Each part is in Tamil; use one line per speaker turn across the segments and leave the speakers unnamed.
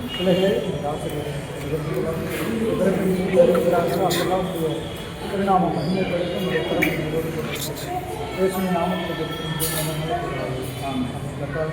பிள்ளைகளை ஆசிரியர் அதெல்லாம் திருநாமம் மகிமைப்படுத்தும் பேசும் நாமத்தில்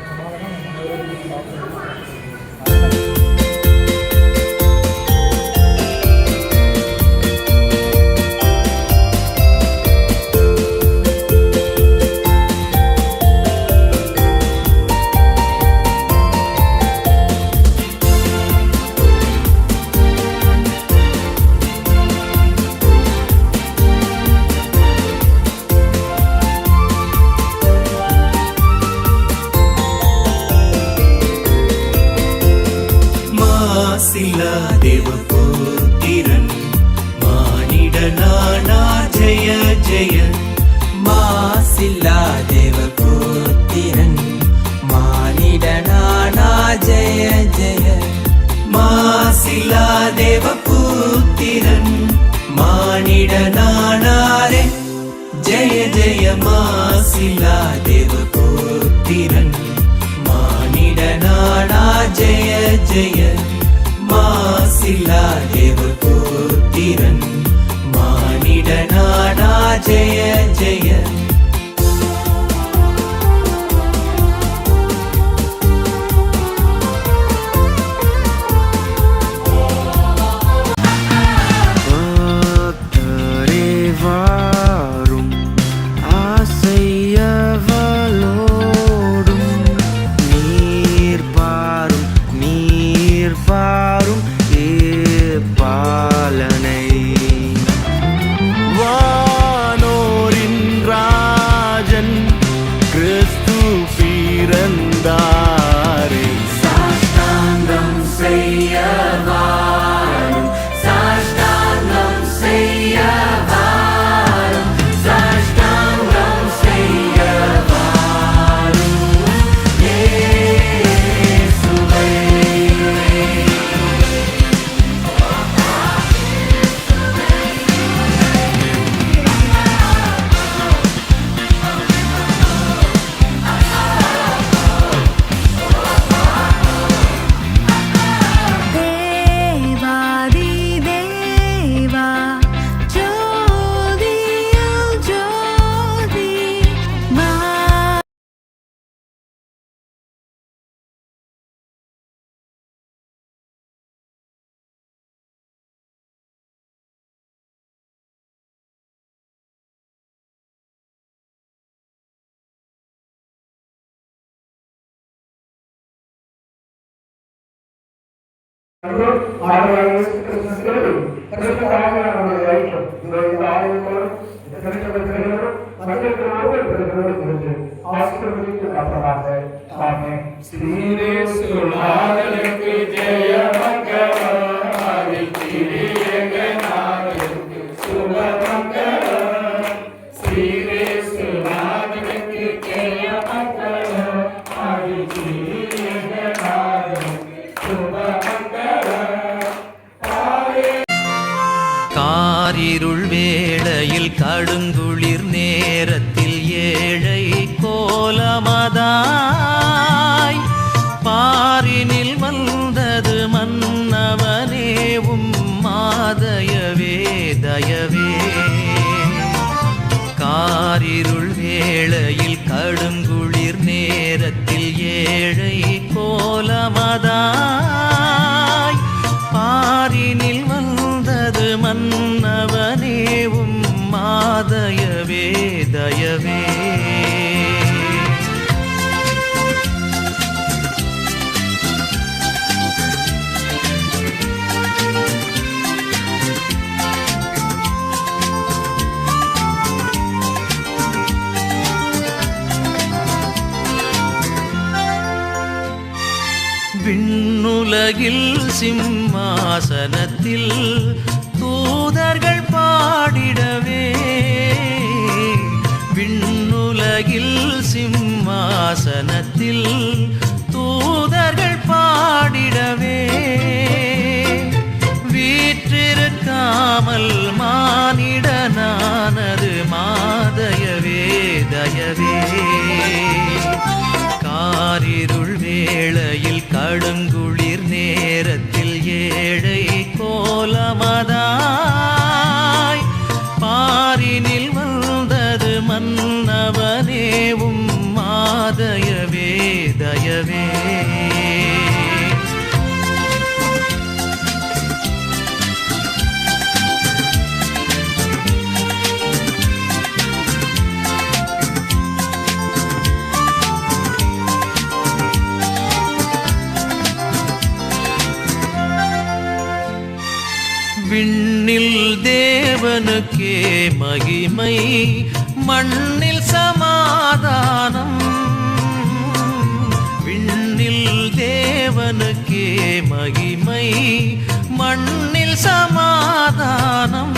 சமாதானம்
தேவபுத்திரன் மானிடனானா ஜெய ஜெய மாசில்லா தேவபுத்திரன் மானிடனானா ஜெய ஜெய மாசில்லா தேவபுத்திரன் மானிடனானாரே ஜெய ஜெய மாசில்லா தேவபுத்திரன் மானிடனானா ஜெய ஜெய மாசில்லா தேவபுத்திரன் மானிடனானா ஜெய ஜெய
காரிருள் வேளையில் கடுங்குளிர் நேரத்தில் ஏழை கோலமதாய் பாரினில் வந்தது மன்னவனேவும் மாதயவே தயவே காரிருள் வேளையில் கடுங்குளிர் நேரத்தில் ஏழை கோலமதாய் பாரினில் வந்தது மன்னவனேவும் மாதயவே தயவே விண்ணுலகில் சிம்மாசனத்தில் தூதர்கள் பாடிடவே விண்ணுலகில் சிம்மாசனத்தில் தூதர்கள் பாடிடவே வீற்றிருக்காமல் மானிடனானது மாதயவே தயவே பாடிடவே விண்ணில் தேவனுக்கே மகிமை மண்ணில் சமாதானம் விண்ணில் தேவனுக்கே மகிமை மண்ணில் சமாதானம்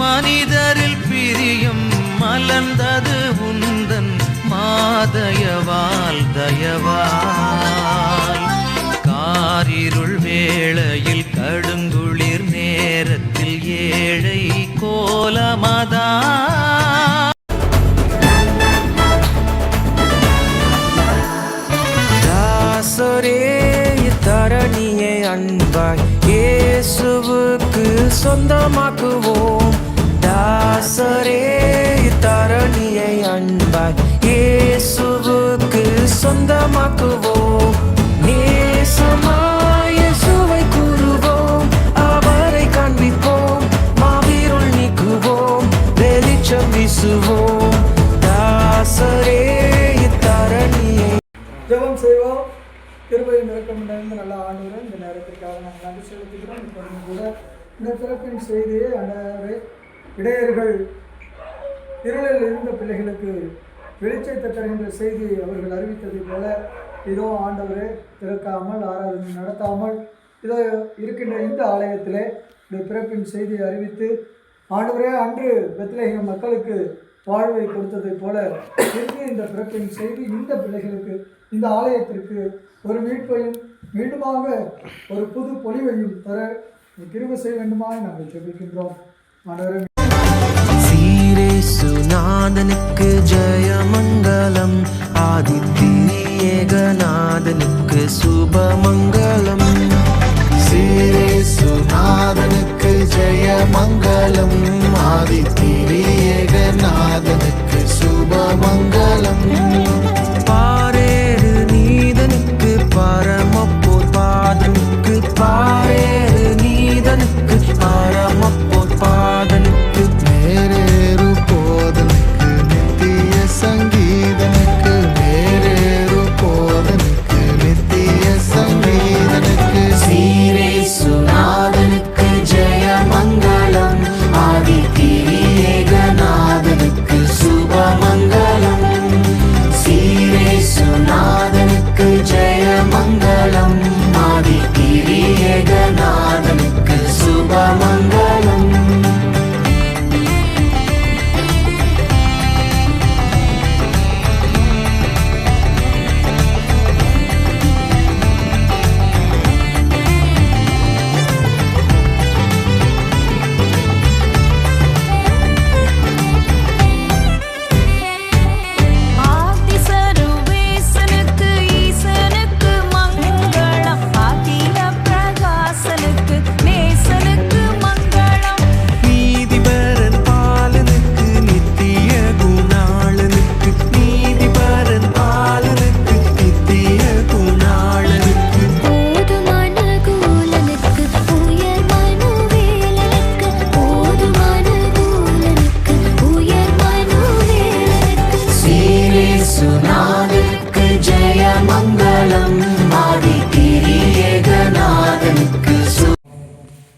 மனிதரில் பிரியம் மலர்ந்தது உந்தன் மாதயவால் தயவால் காரிருள் வேளையில் கடுங்குளிர் நேரத்தில் ஏழை கோலமதா
தாசரே தரணியை அன்பாய் இயேசுவுக்கு சொந்தமாக்குவோம் தாசரே தரணியை அன்பாய் இயேசுவுக்கு சொந்தமாக்குவோம் நேசமாய சுவை கூறுவோம் அவரை காண்பிப்போம் மாவீருள் நீக்குவோம் வெளிச்சம் வீசுவோம் தாசரே தரணியை
ஜெபம் செய்வோம். கிருபையும் இரக்கம் நிறைந்த நல்ல ஆண்டவரே, இந்த நேரத்திற்காக நாங்கள் நன்றி செலுத்துகிறோம். இப்பொழுதும் கூட இந்த பிறப்பின் செய்தியை ஆண்டவரே, இடையர்கள் இருளில் இருந்த பிள்ளைகளுக்கு வெளிச்சத்தை தருகின்ற செய்தியை அவர்கள் அறிவித்ததை போல இதோ ஆண்டவரே திறக்காமல் ஆராதனை நடத்தாமல் இதோ இருக்கின்ற இந்த ஆலயத்திலே இந்த பிறப்பின் செய்தியை அறிவித்து ஆண்டவரே அன்று பெத்லகேம் மக்களுக்கு வாழ்வை கொடுத்ததைப் போல இன்று இந்த பிறப்பின் செய்தி இந்த பிள்ளைகளுக்கு இந்த ஆலயத்திற்கு ஒரு மீட்பையும் மீண்டுமாக ஒரு புது பொலிவையும் தர கிருபை செய்ய வேண்டுமாய் நாங்கள் ஜெபிக்கின்றோம். ஆண்டவரே
சுநாதனுக்கு ஜெயமங்கலம் ஆதித்யேகநாதனுக்கு சுபமங்கலம்
சுநாதனுக்கு ஜெயமங்கலம் ஆதித்யேகநாதனுக்கு சுபமங்கலம்
பாரேறு நீதனுக்கு பரமப்போர் பாதனுக்கு பாரேறு நீதனுக்கு பரமப்போர் பாதனுக்கு
மேரேறு போதனுக்கு நித்திய சங்கீதனுக்கு மேரேறு போதனுக்கு நித்திய சங்கீதனுக்கு
சீரே சுநாதனுக்கு ஜெயமங்கலம் ஆதித்யேகநாதனுக்கு சுபமங்கலம் சீரே சுநாதனுக்கு ஜெயமங்கலம் ஆதித்யேகநாதனுக்கு சுபமங்கலம்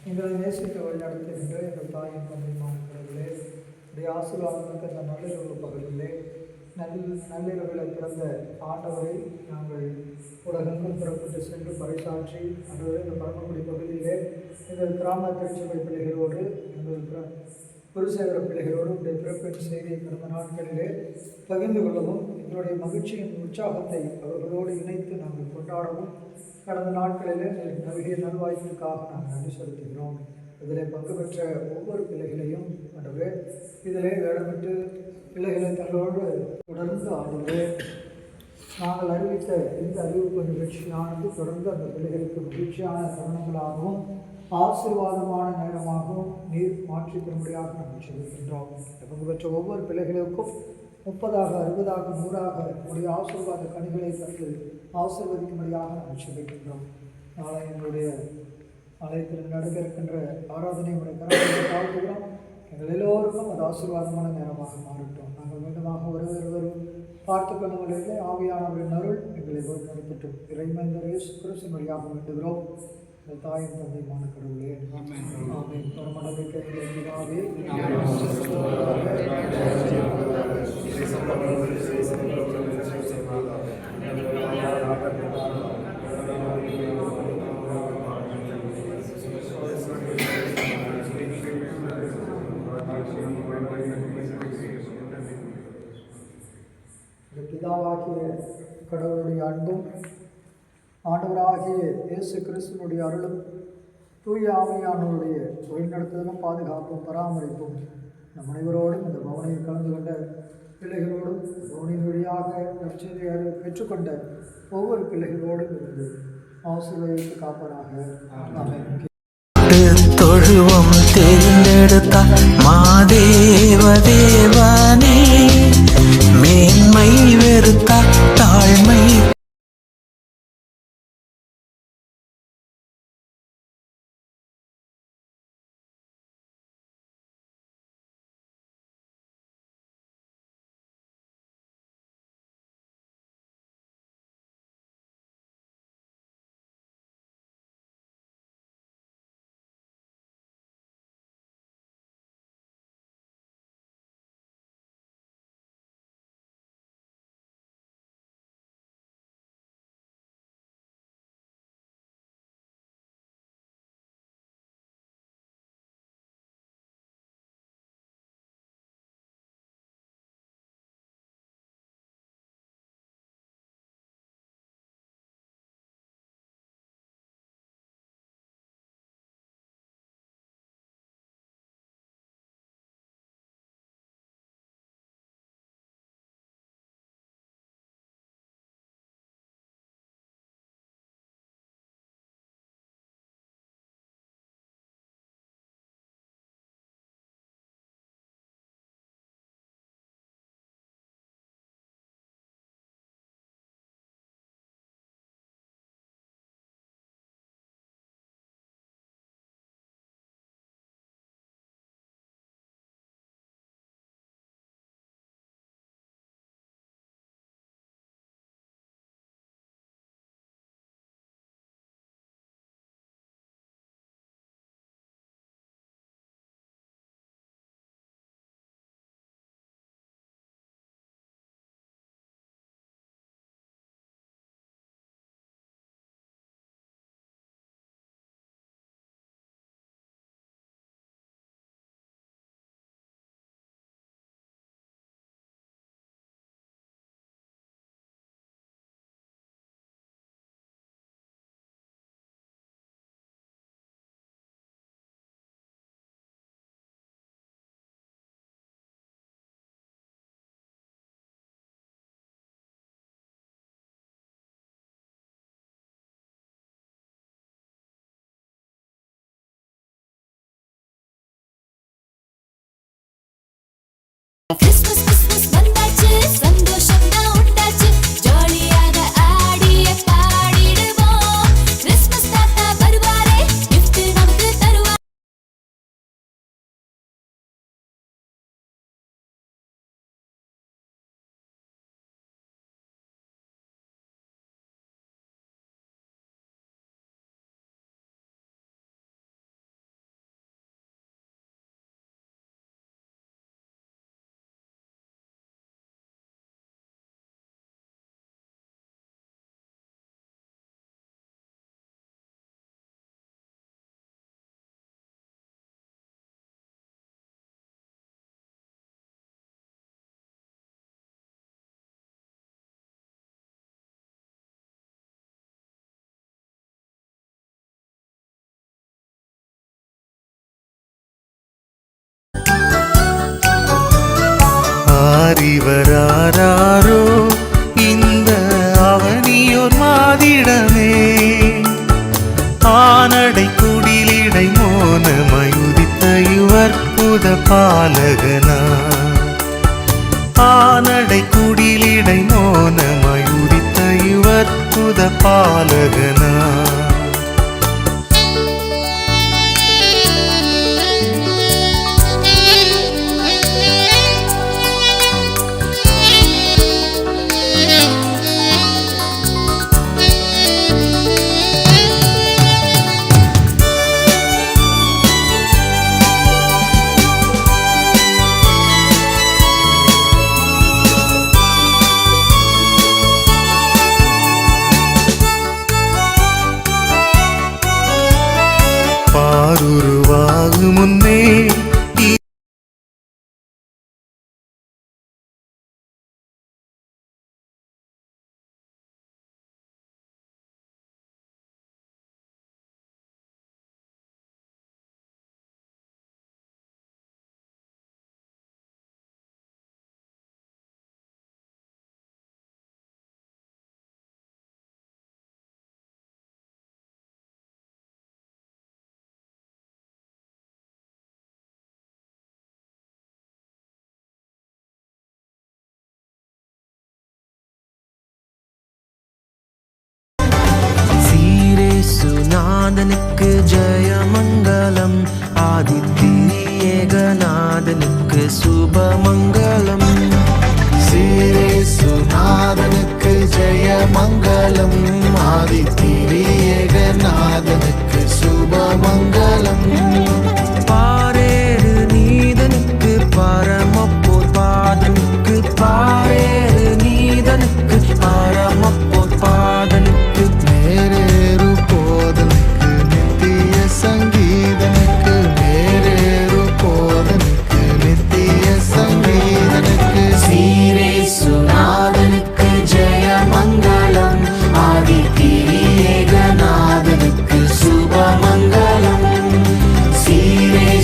எங்களை நேசிக்க வழிநடத்துகின்ற எங்கள் தாயின் தந்தைமானவர்களே, உடைய ஆசீர்வாதங்களுக்கு அந்த நள்ளிரவு பகுதியிலே நள்ளிரவில் பிறந்த ஆண்டவரை நாங்கள் உலகெங்கும் புறப்பட்டு சென்று பறைசாற்றி ஆண்டவரே இந்த பரமக்குடி பகுதியிலே எங்கள் கிராம திருச்சபை பிள்ளைகளோடு எங்கள் குருசேகர பிள்ளைகளோடு உடைய பிறப்பின் செய்தியை கடந்த நாட்களிலே பகிர்ந்து கொள்ளவும் எங்களுடைய மகிழ்ச்சியின் உற்சாகத்தை அவர்களோடு இணைத்து நாங்கள் கொண்டாடவும் கடந்த நாட்களிலே நல்கிய நல்வாய்ப்பிற்காக நாங்கள் நன்றி செலுத்துகிறோம். இதில் பங்கு பெற்ற ஒவ்வொரு பிள்ளைகளையும் ஆண்டவரே இதிலே வேடமிட்டு பிள்ளைகளை தங்களோடு தொடர்ந்து ஆண்டவரே நாங்கள் அறிவித்த இந்த அறிவிப்பு நிகழ்ச்சியானது தொடர்ந்து அந்த பிள்ளைகளுக்கு மகிழ்ச்சியான தருணங்களாகவும் ஆசீர்வாதமான நேரமாகவும் நீர் மாற்றி தரும்படியாக நாங்கள் சொல்லியிருக்கின்றோம். பங்கு பெற்ற ஒவ்வொரு பிள்ளைகளுக்கும் 30ஆக 60ஆக 100ஆக உடைய ஆசீர்வாத கனிகளை தந்து ஆசீர்வதிக்கும்படியாக நாம் செபிக்கின்றோம். நாளை எங்களுடைய ஆலயத்தில் நடக்க இருக்கின்ற ஆராதனை உடைய கரங்களை தாழ்த்துகிறோம். எங்கள் எல்லோருக்கும் அது ஆசீர்வாதமான நேரமாக மாறட்டும். நாங்கள் மீண்டுமாக ஒருவரும் பார்த்து கொள்ளுவதில்லை. ஆவியானவரின் அருள் எங்களை வழிநடத்தட்டும். இறைமைந்தர் இயேசு கிறிஸ்துவின் வழியாக வேண்டுகிறோம். தாயின் தந்தையுமான கடவுளே, ஆமென். பரமண்டலத்திலே இருக்கிற பிதாவே, பிதாவாகிய கடவுளுடைய அன்பும் ஆண்டவராகிய இயேசு கிறிஸ்துவனுடைய அருளும் தூய ஆவியானவருடைய வழிநடத்துதலும் பாதுகாப்பும் பராமரிப்பும் நம் அனைவரோடும் இந்த பவனியில் கலந்து கொண்ட பிள்ளைகளோடும் பவனின் வழியாக நற்செய்தியை பெற்றுக்கொண்ட ஒவ்வொரு பிள்ளைகளோடும் இருந்து ஆசீர்வதித்து காப்பதாக. ஆமென்.
தொழுவம் தேர்ந்தெடுத்த மாதேவ தேவனே, மேன்மை வெறுத்த தாழ்மை
கிறிஸ்மஸ் கிறிஸ்மஸ் வந்தாச்சு, சந்தோஷம் தான் உண்டாச்சு, ஜாலியாக ஆடிய பாடிடுவோம். கிறிஸ்மஸ் தாத்தா வருவாரே, gift நமக்கு தருவார்.
அறிவராரோ இந்த அவனியோர் மாதிடமே, ஆனடை குடிலிடை மோனமாய் உதித்த இவற்புத பாலகனா, ஆனடை அற்புத பாலகனா பாருருவாகும் முன்னே
சுநாதனுக்கு ஜெயமங்கலம் ஆதித்யேகநாதனுக்கு சுபமங்கலம்
சுநாதனுக்கு ஜெயமங்கலம் ஆதித்யேகநாதனுக்கு சுபமங்கலம்
பாரேறு நீதனுக்கு பரமபோத்பாதனுக்கு பாரேறு நீதனுக்கு பரமபோத்பாதனுக்கு
மேரேறு போதனுக்கு நித்திய சங்கீதனுக்கு மேரேறு போதனுக்கு நித்திய சங்கீதனுக்கு சுநாதனுக்கு ஜெயமங்கலம் ஆதித்யேகநாதனுக்கு சுபமங்கலம்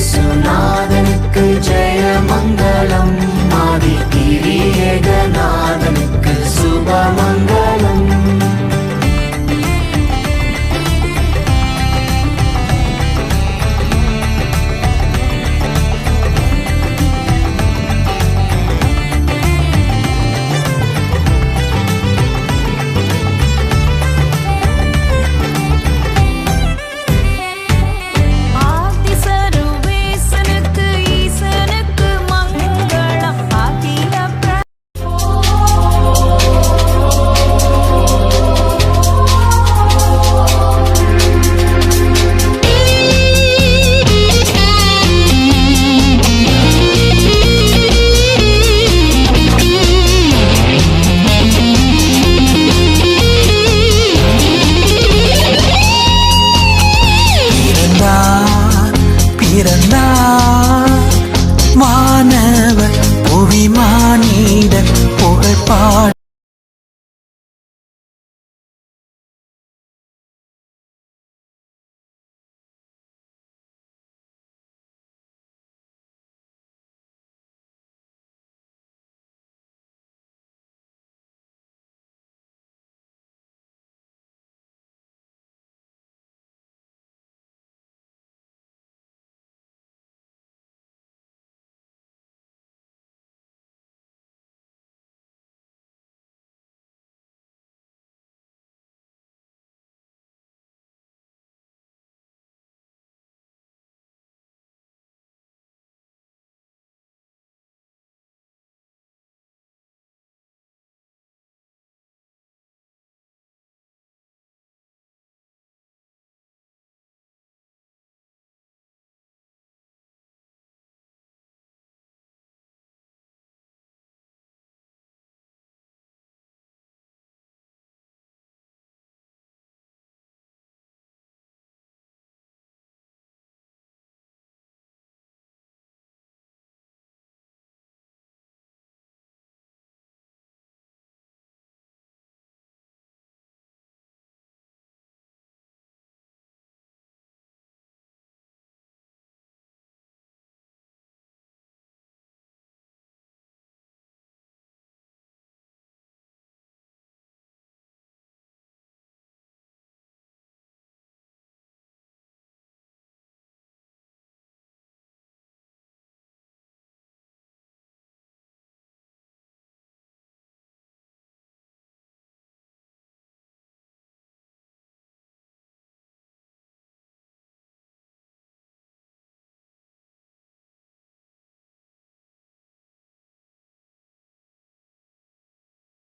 சுநாதனுக்கு ஜெயமங்கலம் ஆதித்யேகநாதனுக்கு சுபமங்கலம்
ஆதிசருவேசனுக்கு ஈசனுக்கு மங்களம் ஆதிய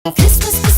Kiss, kiss, kiss.